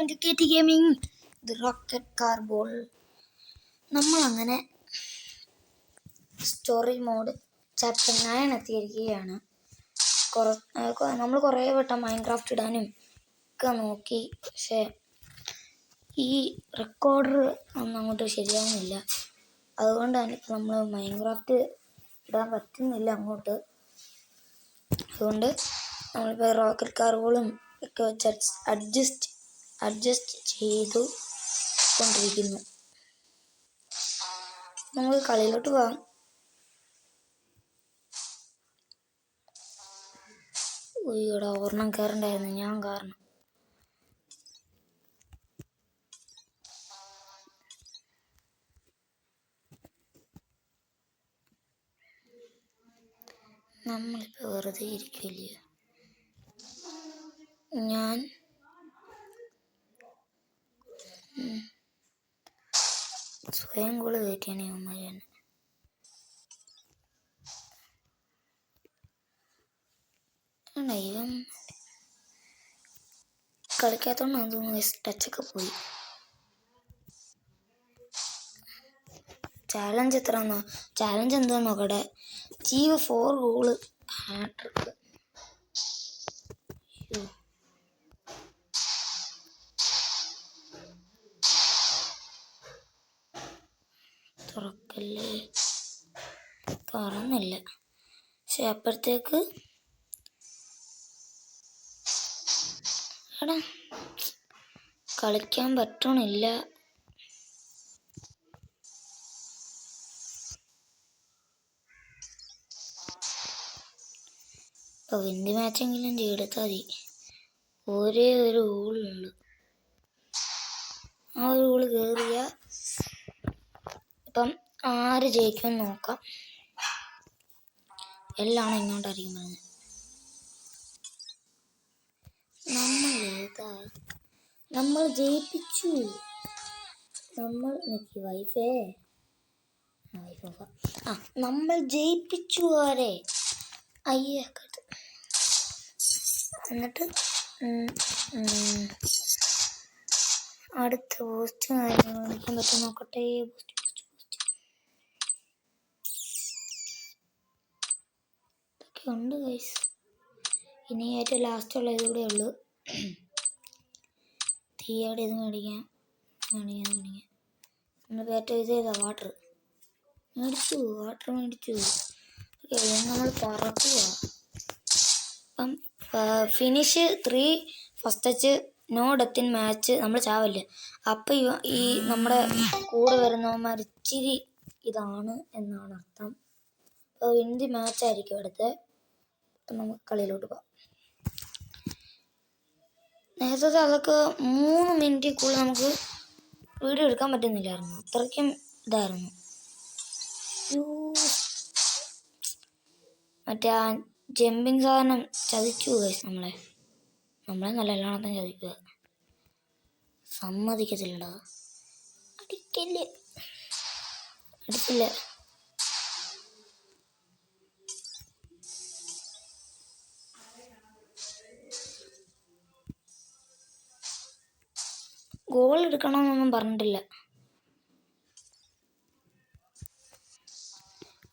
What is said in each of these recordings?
Welcome to KT gaming the rocket car ball. നമ്മളങ്ങനെ story mode chapter 9 എത്തിയിരിക്കുകയാണ്. നമ്മൾ കുറേ വട്ടം മൈൻക്രാഫ്റ്റ് ഇടാനും ഒക്കെ നോക്കി, പക്ഷേ ഈ റെക്കോർഡർ ഒന്നും അങ്ങോട്ട് ശരിയാവുന്നില്ല. അതുകൊണ്ട് തന്നെ ഇപ്പോൾ നമ്മൾ മൈൻക്രാഫ്റ്റ് ഇടാൻ പറ്റുന്നില്ല അങ്ങോട്ട്. അതുകൊണ്ട് നമ്മളിപ്പോൾ റോക്കറ്റ് കാർ ബോളും ഒക്കെ വെച്ച് അഡ്ജസ്റ്റ് ചെയ്തു കൊണ്ടിരിക്കുന്നു. നമുക്ക് കളിയിലോട്ട് പോകാം. ഇവിടെ ഒരെണ്ണം കയറണ്ടായിരുന്നു, ഞാൻ കാരണം. നമ്മളിപ്പോൾ വെറുതെ ഇരിക്കില്ല. ഞാൻ സ്വയം കൂടെ കയറ്റിയാണ് ഇവന്മാരാണ്. ഇവൻ കളിക്കാത്തോണ്ടാന്ന് തോന്നുന്നു ടച്ചൊക്കെ പോയി. ചാലഞ്ച് എത്രയാണോ? ചാലഞ്ച് എന്താന്ന് നോക്കട്ടെ. Achieve 4 goal hattrick. തുറക്കല്ലേ, തുറന്നില്ല. പക്ഷെ അപ്പഴത്തേക്ക് എടാ കളിക്കാൻ പറ്റണില്ല. ഇപ്പോൾ വിന്തി മാച്ചെങ്കിലും ചെയ്തെടുത്താൽ മതി. ഒരേ ഒരു ഗോളുള്ളൂ. ആ ഒരു ഗോള് കയറിയ ഇപ്പം ആര് ജയിക്കുമെന്ന് നോക്കാം. എല്ലാം ഇങ്ങോട്ടായിരിക്കും പറഞ്ഞത്. നമ്മൾ ജയിപ്പിച്ചു. നമ്മൾ ജയിപ്പിച്ചു ആരെ. അയ്യക്കട്ട്. എന്നിട്ട് അടുത്ത പോസ്റ്റ് കാര്യങ്ങൾ വിളിക്കാൻ പറ്റും നോക്കട്ടെ. ഇതൊക്കെ ഉണ്ട് ഗൈസ്. ഇനി ഏറ്റവും ലാസ്റ്റുള്ള ഇത് കൂടെ ഉള്ളു. തീയുടെ ഇത് മേടിക്കാം. നമ്മളിപ്പോൾ ഏറ്റവും ഇത് ചെയ്താ വാട്ടർ മേടിച്ചു. നമ്മൾ പറക്കുക. അപ്പം finish 3 first touch no death in match. നമ്മൾ ചാവല്ലേ. അപ്പം ഈ നമ്മുടെ കൂടെ വരുന്നവന്മാർ ഇച്ചിരി ഇതാണ് എന്നാണ് അർത്ഥം. അപ്പോൾ ഇന്ത്യ മാച്ചായിരിക്കും അടുത്ത്. അപ്പം നമുക്ക് കളിയിലോട്ട് പോകാം. നേരത്തെ അതൊക്കെ 3 മിനിറ്റിൽ കൂടുതൽ നമുക്ക് വീഡിയോ എടുക്കാൻ പറ്റുന്നില്ലായിരുന്നു. അത്രയ്ക്കും ഇതായിരുന്നു. മറ്റേ ആ ജമ്പിങ് സാധനം ചതിച്ചു ഗൈസ്. നമ്മളെ നല്ല എല്ലായിടത്തും ചതിക്കുക. സമ്മതിക്കത്തില്ലടാ. അടിച്ചില്ല. ഗോൾ എടുക്കണമെന്നൊന്നും പറഞ്ഞിട്ടില്ല.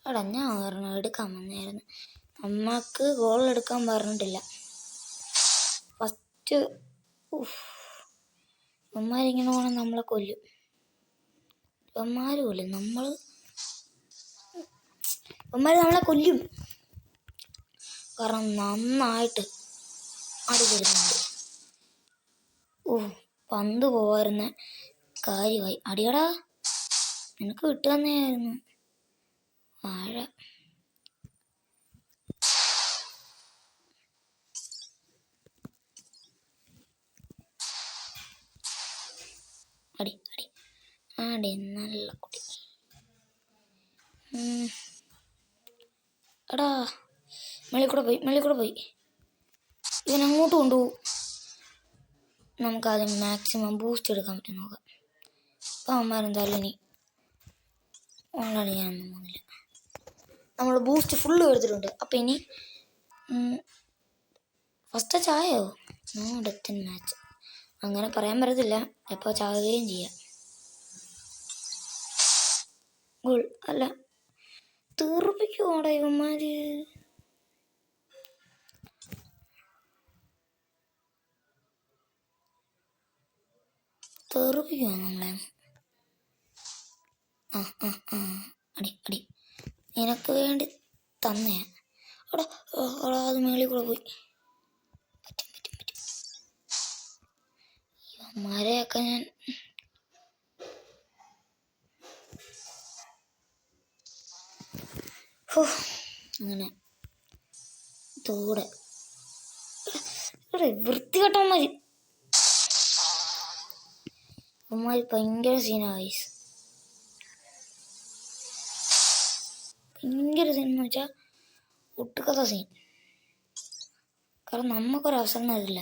എടാ ഞാൻ പറഞ്ഞു എടുക്കാൻ വന്നായിരുന്നു. നമ്മൾക്ക് ഗോൾ എടുക്കാൻ പറഞ്ഞിട്ടില്ല. ഫസ്റ്റ് ഇവന്മാരിങ്ങനെ പോകണം നമ്മളെ കൊല്ലും. ഇവന്മാർ നമ്മളെ കൊല്ലും. കാരണം നന്നായിട്ട് അടി വരുന്നുണ്ട്. പന്ത് പോവായിരുന്ന കാര്യമായി. അടിയടാ, നിനക്ക് വിട്ടു തന്നെയായിരുന്നു വാഴ. അടി നല്ല കുട്ടി. എടാ മേളിൽ കൂടെ പോയി. ഇവൻ അങ്ങോട്ട് കൊണ്ടുപോകും. നമുക്കാദ്യം മാക്സിമം ബൂസ്റ്റ് എടുക്കാൻ പറ്റും നോക്കാം. അപ്പം അവന്മാരെന്തായാലും ഇനി ഓൾറെഡി ഞാനൊന്നും പോകുന്നില്ല. നമ്മൾ ബൂസ്റ്റ് ഫുള്ള് എടുത്തിട്ടുണ്ട്. അപ്പം ഇനി ഫസ്റ്റ് ചായോ? No death in match. അങ്ങനെ പറയാൻ പറ്റത്തില്ല, എപ്പോൾ ചാകുകയും ചെയ്യാം. ഗോൾ അല്ല, തീർപ്പിക്കുവാടാ ഇവന്മാര്. തെറിപ്പിക്കുവാ നമ്മളെ. ആ ആ ആ അടി അടി, നിനക്ക് വേണ്ടി തന്നേ. അവിടെ അത് മേളിൽ കൂടെ പോയി. പറ്റും പറ്റും പറ്റും. ഇവന്മാരെയൊക്കെ ഞാൻ അങ്ങനെ തോടെ വൃത്തികെട്ടവന്മാര്. അവന്മാര് ഭയങ്കര സീനായി, ഭയങ്കര സീൻ എന്ന് വെച്ചാൽ ഒട്ടുക്കഥ സീൻ. കാരണം നമുക്കൊരവസരം തരില്ല.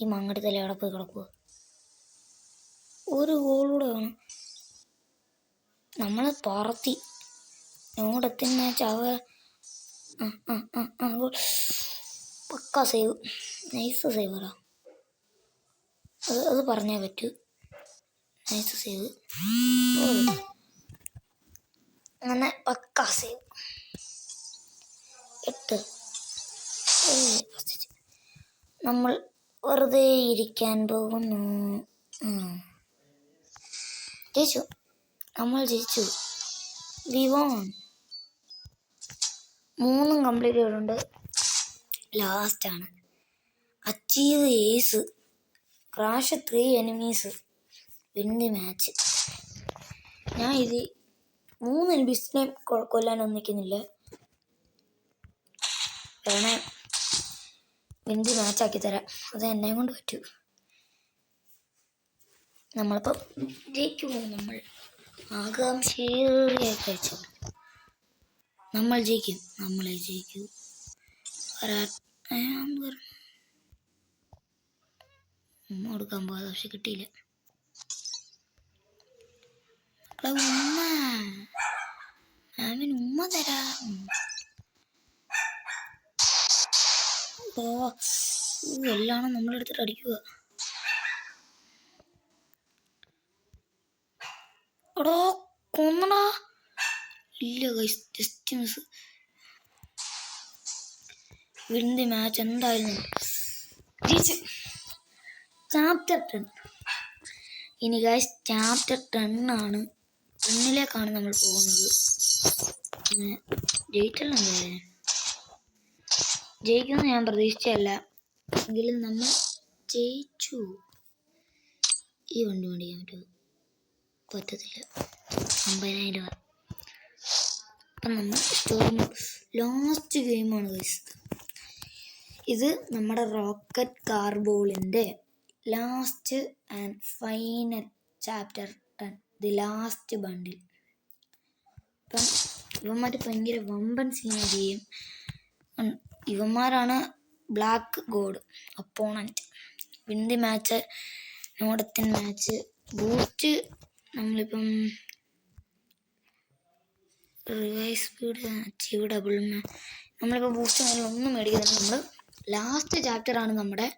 ഈ മങ്ങടി തല അവിടെ പോയി കിടക്കുക. ഒരു ഗോളൂടെ വേണം. നമ്മളെ പറത്തി നോടെത്തിന് മാച്ച് അവ പക്കാ സേവ്, നൈസ് സേവറാ. അത് പറഞ്ഞേ പറ്റൂ. നൈസ് സേവ്, അങ്ങനെ പക്കാ സേവ്. 8. നമ്മൾ വെറുതെ ഇരിക്കാൻ പോകുന്നു. ജയിച്ചു, നമ്മൾ ജയിച്ചു. V von. 3 കംപ്ലീറ്റ് ചെയ്തിട്ടുണ്ട്. ലാസ്റ്റാണ്. Achieve ace, crash 3 enemies, win the match. ഞാൻ ഇത് 3 എനിമീസിനെ കൊല്ലാനൊന്നും നിൽക്കുന്നില്ല. വേണേ വിൻ ദി മാച്ചാക്കി തരാം, അത് എന്നെ കൊണ്ട് പറ്റൂ. നമ്മളിപ്പോൾ ജയിക്കുമോ? നമ്മൾ ആകാംക്ഷയേറിയ കഴിച്ചു. നമ്മൾ ജയിക്കും, നമ്മളെ ജയിക്കൂ. ഉമ്മ കൊടുക്കാൻ പോകാതെ, പക്ഷെ കിട്ടിയില്ല. ഉമ്മ, മാമിന് ഉമ്മ തരാം. എല്ലാം നമ്മളെടുത്തിട്ട് അടിക്കുക. എടോ കൊന്നടാ. ഇല്ല guys, just miss. Win the match എന്തായാലും ജയിച്ചു. ചാപ്റ്റർ 10. ഇനി ഗൈസ് ചാപ്റ്റർ 10 ആണ്. 10ലേക്കാണ് നമ്മൾ പോകുന്നത്. ജയിച്ചല്ലേ, ജയിക്കുമെന്ന് ഞാൻ പ്രതീക്ഷിച്ചല്ല, എങ്കിലും നമ്മൾ ജയിച്ചു. ഈ വണ്ടി മേടിക്കാൻ പറ്റുമോ? പറ്റത്തില്ല. 50,000 രൂപ. അപ്പം നമ്മൾ സ്റ്റോറി ലാസ്റ്റ് ഗെയിമാണ് ഗൈസ്. ഇത് നമ്മുടെ റോക്കറ്റ് കാർബോളിൻ്റെ last and final chapter 10, the last bundle. അപ്പം ഇവന്മാർ ഭയങ്കര വമ്പൻ സീന ചെയ്യും. ഇവന്മാരാണ് black god opponent. Win the match, no death in match, boost. നമ്മളിപ്പം റിവൈസ് സ്പീഡ്, അച്ചീവ് ഡബിൾ. നമ്മളിപ്പോൾ ബൂസ്റ്റ് ഒന്നും മേടിക്കുന്നില്ല. നമ്മൾ ലാസ്റ്റ് ചാപ്റ്ററാണ് നമ്മുടെ.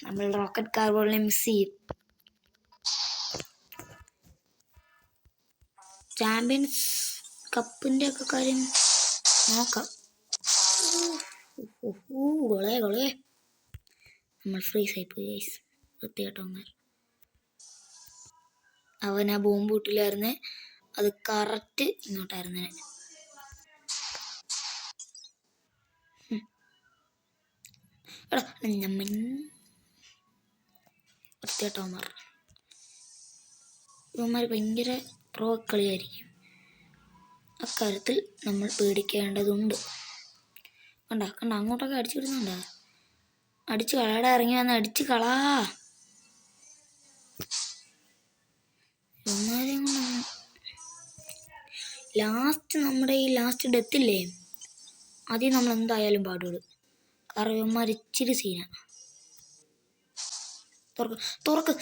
നമ്മൾ റോക്കറ്റ് കാർബോളിനെ മിസ് ചെയ്യും. ചാമ്പ്യൻസ് കപ്പിൻ്റെ ഒക്കെ കാര്യം നോക്കാം. ഗോളേ നമ്മൾ ഫ്രീസ് ആയിപ്പോയി ഗൈസ്. വൃത്തികെട്ടവന്മാർ. അവൻ ആ ബോംബ് വീട്ടിലായിരുന്നേ, അത് കറക്റ്റ് ഇങ്ങോട്ടായിരുന്നേ. വൃത്തികെട്ടവന്മാർ. ഇവന്മാർ ഭയങ്കര പ്രോ കളിയായിരിക്കും. അക്കാര്യത്തിൽ നമ്മൾ പേടിക്കേണ്ടതുണ്ട്. കണ്ട അങ്ങോട്ടൊക്കെ അടിച്ചു വിടുന്നുണ്ട. അടിച്ചു കളയുടെ ഇറങ്ങി വന്ന് അടിച്ചു കളാ. ഇവന്മാരെയും കൊണ്ട് ലാസ്റ്റ് നമ്മുടെ ഈ ലാസ്റ്റ് ഡെത്തില്ലേ, അതിൽ നമ്മൾ എന്തായാലും പാടുള്ളൂ. കാരണം ഇവന്മാർ ഇച്ചിരി സീന. തുറക്ക്.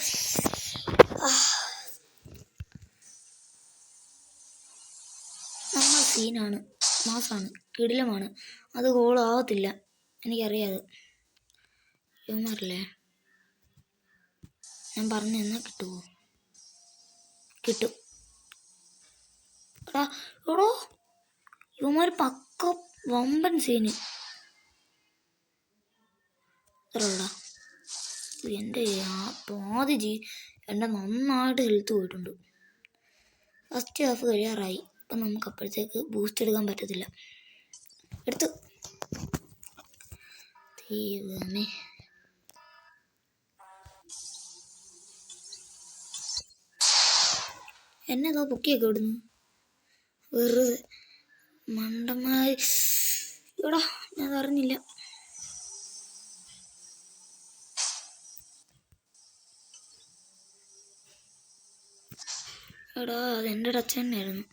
നമ്മൾ സീനാണ്, മാസാണ്, കിടിലമാണ്. അത് ഗോളാവത്തില്ല, എനിക്കറിയാത്. ഇവന്മാരല്ലേ, ഞാൻ പറഞ്ഞു തന്നാൽ കിട്ടുമോ? കിട്ടും. എടാ എടോ, ഇവന്മാർ പക്ക വമ്പൻ സീന്. എടാ എൻ്റെ പാതി എൻ്റെ നന്നായിട്ട് ഹെൽത്ത് പോയിട്ടുണ്ട്. ഫസ്റ്റ് ഹാഫ് കഴിയാറായി. അപ്പം നമുക്ക് അപ്പോഴത്തേക്ക് ബൂസ്റ്റ് എടുക്കാൻ പറ്റത്തില്ല. എടുത്ത് ദൈവമേ, എന്നെ ഏതോ പൊക്കിയൊക്കെ ഇവിടുന്ന് വെറുതെ മണ്ടന്മാർ. എടാ ഞാൻ അറിഞ്ഞില്ല. എടാ അതെൻ്റെ ടച്ച് തന്നെയായിരുന്നു.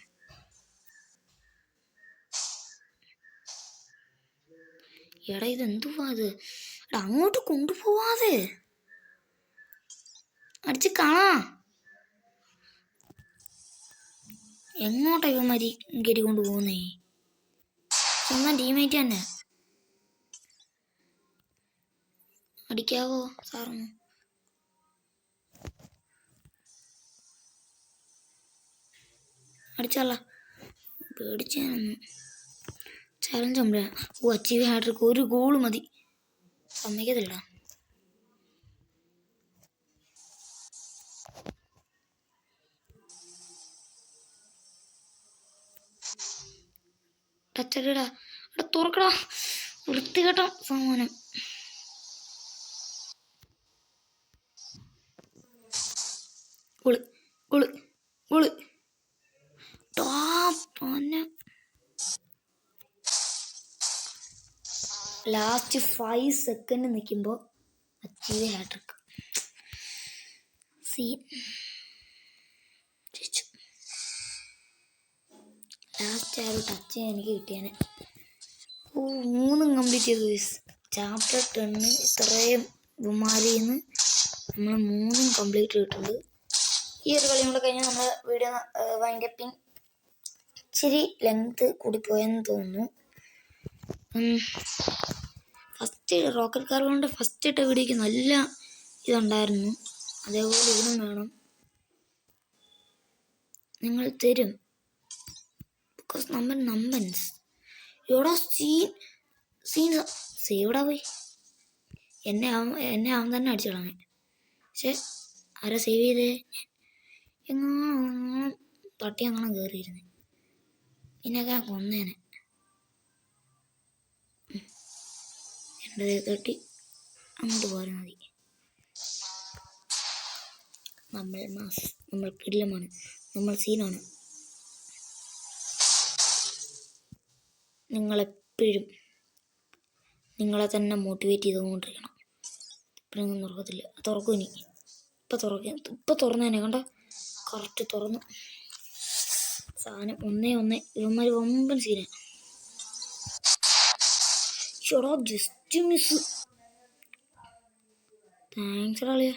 എടാ ഇതെന്തുവാ ഇത്? എടാ അങ്ങോട്ട് കൊണ്ടുപോവാതെ അടിച്ച് കാണാ. എങ്ങോട്ടാ ഇവന്മാരി കയറി കൊണ്ടുപോകുന്നേ? സ്വന്തം ടീമേറ്റ് തന്നെ. അടിക്കാവോ സാറൊന്ന്? അടിച്ചല്ല, പേടിച്ചാനൊന്ന് ചലഞ്ച് നമ്മളാ. അച്ചീവ് ഹാട്രിക്ക്, ഒരു ഗോള് മതി. സമ്മതിക്കത്തില്ല. ടച്ചടിടാ, അവിടെ തുറക്കടാ, വൃത്തികെട്ട സാമാനം. Goal goal goal. Last 5 second നിൽക്കുമ്പോൾ അച്ചീവ് ഹാട്രിക്ക്. സീൻ ലാസ്റ്റ് ആ ഒരു ടച്ച് എനിക്ക് കിട്ടിയാനെ. 3 കംപ്ലീറ്റ് ചെയ്തു. ചാപ്റ്റർ 10 ഇത്രയും ബുമാരിന്ന് നമ്മൾ 3 കംപ്ലീറ്റ് ചെയ്തിട്ടുണ്ട്. ഈ ഒരു കളിയും കൂടെ കഴിഞ്ഞാൽ നമ്മൾ വീഡിയോ വൈൻഡപ്പിങ് ഇച്ചിരി ലെങ്ത് കൂടിപ്പോയെന്ന് തോന്നുന്നു. ഫസ്റ്റ് റോക്കറ്റ് കാർഗോണിൻ്റെ ഫസ്റ്റ് ഇട്ട വീഡിയോയ്ക്ക് നല്ല ഇതുണ്ടായിരുന്നു. അതേപോലെ ഇതിനും വേണം, നിങ്ങൾ തരും. ബിക്കോസ് നമ്മൾ നമ്പൻസ്. എവിടെ സേവിടാ പോയി. എന്നെ അവൻ തന്നെ അടിച്ചിടാമേ. പക്ഷെ ആരാ സേവ് ചെയ്തേ? എങ്ങനെ തട്ടി അങ്ങനെ കയറിയിരുന്നേ. ഇതിനൊക്കെ കൊന്നേനെ. എൻ്റെ തട്ടി അങ്ങോട്ട് പോരാൽ മതി. നമ്മൾ കിടിലമാണ്, നമ്മൾ സീനാണ്. നിങ്ങളെപ്പോഴും നിങ്ങളെ തന്നെ മോട്ടിവേറ്റ് ചെയ്തുകൊണ്ടിരിക്കണം. ഇപ്പോഴൊന്നും തുറക്കത്തില്ല. തുറക്കും ഇനി. ഇപ്പം തുറന്നേനെ കണ്ട, കറക്റ്റ് തുറന്നു. സാധനം 1-1. ഇവന്മാർ വമ്പൻ സീന. ഷോടാ ജസ്റ്റ് മിസ്. താങ്ക്സ് കളിയ.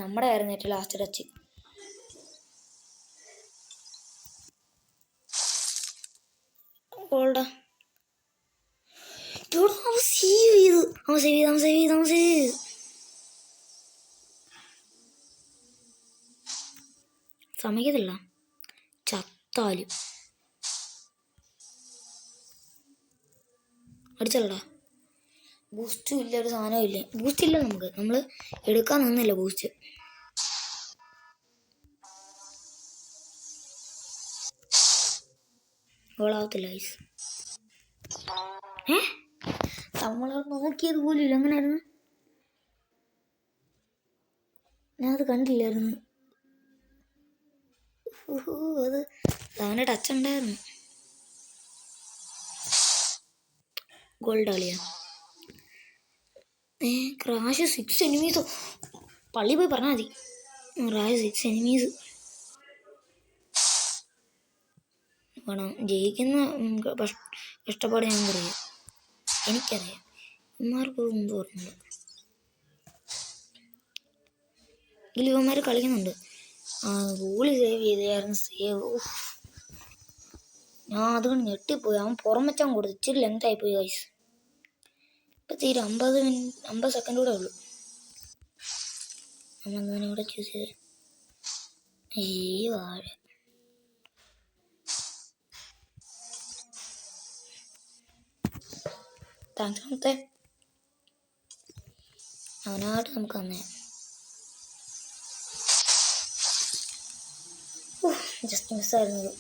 നമ്മുടെ ആയിരുന്നു ഏറ്റവും ലാസ്റ്റ് ടച്ച്. അവൻ സേവ് ചെയ്തു. സമ്മതിക്കത്തില്ല ചത്താലും. അടിച്ചല്ലടാ. ബൂസ്റ്റും ഇല്ല, ഒരു സാധനവും ഇല്ല. ബൂസ്റ്റ് ഇല്ല നമുക്ക്, നമ്മൾ എടുക്കാൻ നിന്നില്ല ബൂസ്റ്റ്. ഗോളാവത്തില്ല ഗൈസ്. നമ്മൾ നോക്കിയത് പോലും ഇല്ല. എങ്ങനെയായിരുന്നു? ഞാനത് കണ്ടില്ലായിരുന്നു. അത് അവൻ്റെ ടച്ച് ഉണ്ടായിരുന്നു. ഗോൾഡ് കളിയാ. ക്രാഷ് 6 എനിമീസോ? പള്ളി പോയി പറഞ്ഞാൽ മതി. ക്രാഷ് 6 എനിമീസ് വേണം. ജയിക്കുന്ന കഷ്ടപ്പാട് എനിക്കറിയാം. ഇവന്മാർക്ക് ഒന്നും ഓർമ്മയില്ല. ഇവന്മാർ കളിക്കുന്നുണ്ട്. ആ ഗോളി സേവ് ചെയ്തായിരുന്നു. ഞാൻ അതുകൊണ്ട് ഞെട്ടിപ്പോയി. അവൻ പുറം വെച്ചാൻ കൊടുത്തു. ഇച്ചിരി ലെങ്ത് ആയിപ്പോയി ഗൈസ്. ഇപ്പം തീരെ 50 സെക്കൻഡ് കൂടെ ഉള്ളൂ. നമ്മളെന്താണ് ഇവിടെ ചൂസ് ചെയ്ത് വാഴ. താങ്ക്സ് മുത്തേ. അവനായിട്ട് നമുക്ക് തന്നെ ജസ്റ്റ് മിസ്സായിരുന്നത്.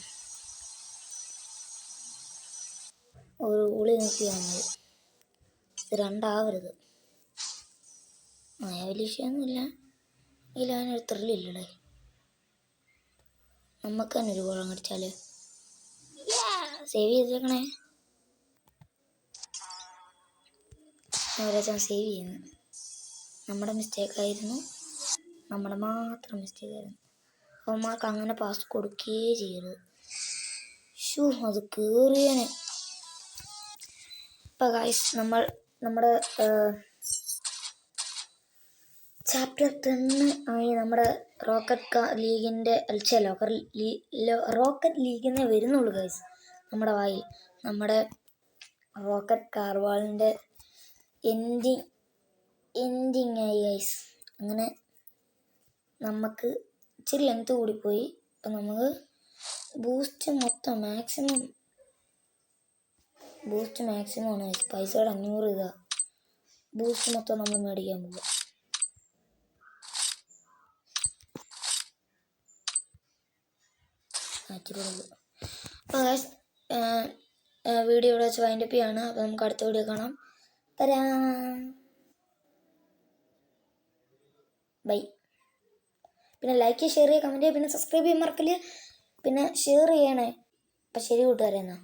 ഒരു ഉളി നോക്കിയാണ് ഇത് രണ്ടാവരുത്. വലിയ വിഷയമൊന്നുമില്ല. ഇതിൽ അവനൊരു ത്രില്ലില്ലടേ. നമുക്ക് തന്നെ ഒരു ഗോളം കടിച്ചാൽ സേവ് ചെയ്തേക്കണേ. ഓരോരുത്തരും സേവ് ചെയ്യുന്നു. നമ്മുടെ മിസ്റ്റേക്കായിരുന്നു. നമ്മുടെ മാത്രം മിസ്റ്റേക്കായിരുന്നു. അവന്മാർക്ക് അങ്ങനെ പാസ് കൊടുക്കുകയേ ചെയ്യരുത്. അത് കയറിയനെ. ഇപ്പം ഗൈസ് നമ്മുടെ ചാപ്റ്റർ 10 ആയി. നമ്മുടെ റോക്കറ്റ് ലീഗിനെ വരുന്നുള്ളൂ ഗൈസ്. നമ്മുടെ വായിൽ നമ്മുടെ റോക്കറ്റ് കാർവാളിൻ്റെ എൻഡിങ് ആയി ഗൈസ്. അങ്ങനെ നമുക്ക് ഇച്ചിരി ലെങ്ത് കൂടിപ്പോയി. അപ്പം നമുക്ക് ബൂസ്റ്റ് മാക്സിമം ആണ്. പൈസയുടെ 500 ഇതാ. ബൂസ്റ്റ് മൊത്തം നമ്മൾ മേടിക്കാൻ പോകും. അപ്പോൾ വീഡിയോ ഇവിടെ വെച്ച് വൈൻഡപ്പ് ചെയ്യാണ്. അപ്പോൾ നമുക്ക് അടുത്ത വീഡിയോ കാണാം. ബൈ. പിന്നെ ലൈക്ക് ചെയ്യുക, ഷെയർ ചെയ്യുക, കമൻറ്റ് ചെയ്യുക, പിന്നെ സബ്സ്ക്രൈബ് ചെയ്യാൻ മറക്കല്. പിന്നെ ഷെയർ ചെയ്യണേ. അപ്പം ശരി കൂട്ടുകാരെ. എന്നാ